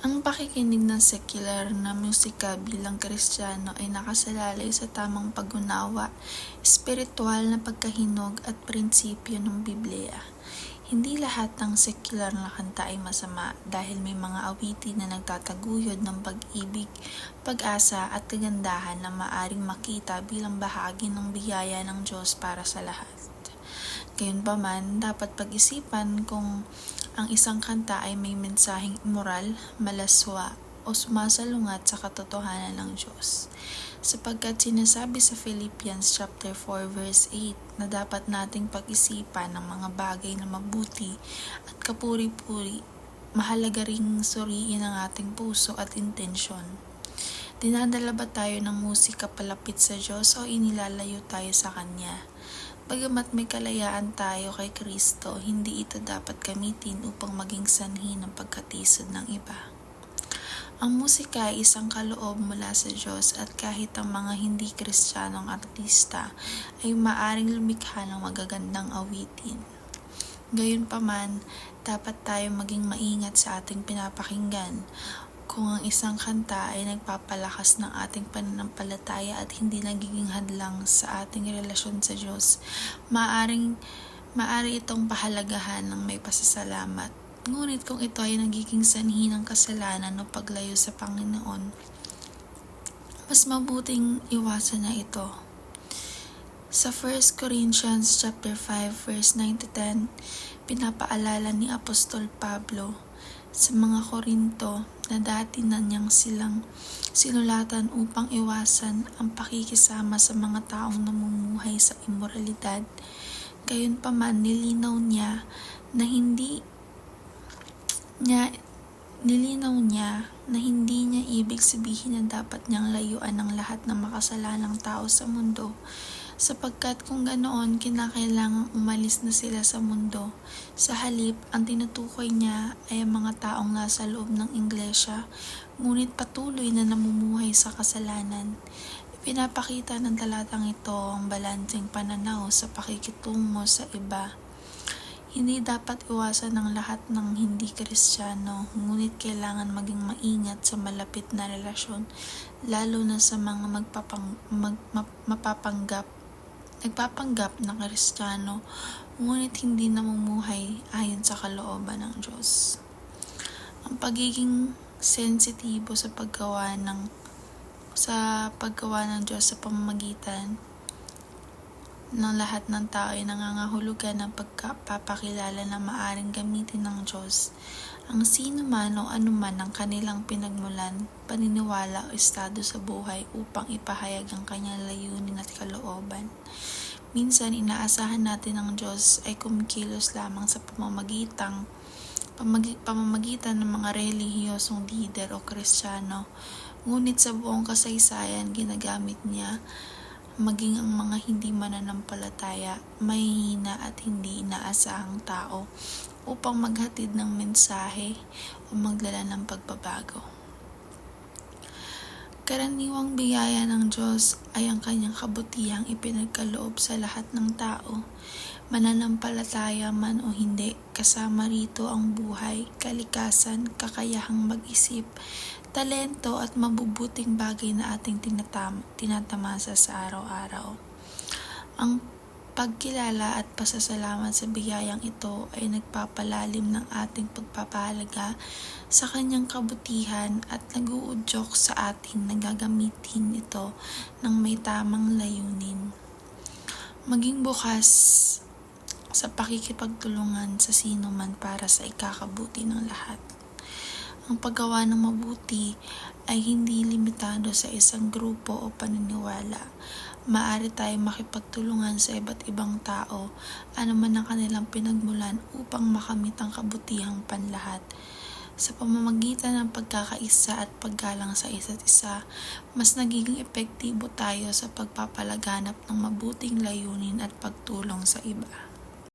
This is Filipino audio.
Ang pakikinig ng sekular na musika bilang Kristiyano ay nakasalalay sa tamang pag-unawa, espiritual na pagkahinog at prinsipyo ng Biblia. Hindi lahat ng sekular na kanta ay masama dahil may mga awitin na nagtataguyod ng pag-ibig, pag-asa at kagandahan na maaring makita bilang bahagi ng biyaya ng Diyos para sa lahat. Gayunpaman, dapat pag-isipan kung ang isang kanta ay may mensaheng immoral, malaswa, o sumasalungat sa katotohanan ng Diyos. Sapagkat sinasabi sa Philippians chapter 4 verse 8 na dapat nating pag-isipan ng mga bagay na mabuti at kapuri-puri, mahalaga ring suriin ang ating puso at intensyon. Dinadala ba tayo ng musika palapit sa Diyos o inilalayo tayo sa Kanya? Bagamat may kalayaan tayo kay Kristo, hindi ito dapat gamitin upang maging sanhi ng pagkatisod ng iba. Ang musika ay isang kaloob mula sa Diyos at kahit ang mga hindi Kristiyanong artista ay maaring lumikha ng magagandang awitin. Gayunpaman, dapat tayo maging maingat sa ating pinapakinggan. Kung ang isang kanta ay nagpapalakas ng ating pananampalataya at hindi nagiging hadlang sa ating relasyon sa Diyos, maaari itong pahalagahan ng may pasasalamat. Ngunit kung ito ay nagiging sanhi ng kasalanan o paglayo sa Panginoon, mas mabuting iwasan na ito. Sa 1 Corinthians chapter 5 verse 9-10, pinapaalala ni Apostol Pablo sa mga Korinto na dati na niyang silang sinulatan upang iwasan ang pakikisama sa mga taong namumuhay sa immoralidad. Gayunpaman, nilinaw niya na hindi niya ibig sabihin na dapat niyang layuan ang lahat ng makasalanang tao sa mundo, sapagkat kung ganoon kinakailangang umalis na sila sa mundo. Sa halip, ang tinutukoy niya ay ang mga taong nasa loob ng iglesia, ngunit patuloy na namumuhay sa kasalanan. Ipinapakita ng talatang ito ang balanseng pananaw sa pakikitungo sa iba. Hindi dapat iwasan ng lahat ng hindi Kristiyano, ngunit kailangan maging maingat sa malapit na relasyon, lalo na sa mga nagpapanggap na Kristiyano, ngunit hindi namumuhay ayon sa kalooban ng Diyos. Ang pagiging sensitibo sa paggawa ng Diyos sa pamamagitan ng lahat ng tao ay nangangahulugan ng pagpapakilala na maaring gamitin ng Diyos ang sino man o anuman ng kanilang pinagmulan, paniniwala o estado sa buhay upang ipahayag ang kanyang layunin at kalooban. Minsan, inaasahan natin ang Diyos ay kumikilos lamang sa pamamagitan ng mga relihiyosong lider o Kristiyano, ngunit sa buong kasaysayan ginagamit niya maging ang mga hindi mananampalataya, mahihina at hindi inaasahang tao upang maghatid ng mensahe o magdala ng pagbabago. Karaniwang biyaya ng Diyos ay ang kanyang kabutihang ipinagkaloob sa lahat ng tao, mananampalataya man o hindi, kasama rito ang buhay, kalikasan, kakayahang mag-isip, talento at mabubuting bagay na ating tinatamasa sa araw-araw. Ang pagkilala at pasasalamat sa biyayang ito ay nagpapalalim ng ating pagpapahalaga sa kanyang kabutihan at nag-uudyok sa atin na gagamitin ito ng may tamang layunin. Maging bukas sa pakikipagtulungan sa sino man para sa ikakabuti ng lahat. Ang paggawa ng mabuti ay hindi limitado sa isang grupo o paniniwala. Maaari tayong makipagtulungan sa iba't ibang tao, anuman ang kanilang pinagmulan upang makamit ang kabutihang panlahat. Sa pamamagitan ng pagkakaisa at paggalang sa isa't isa, mas nagiging epektibo tayo sa pagpapalaganap ng mabuting layunin at pagtulong sa iba.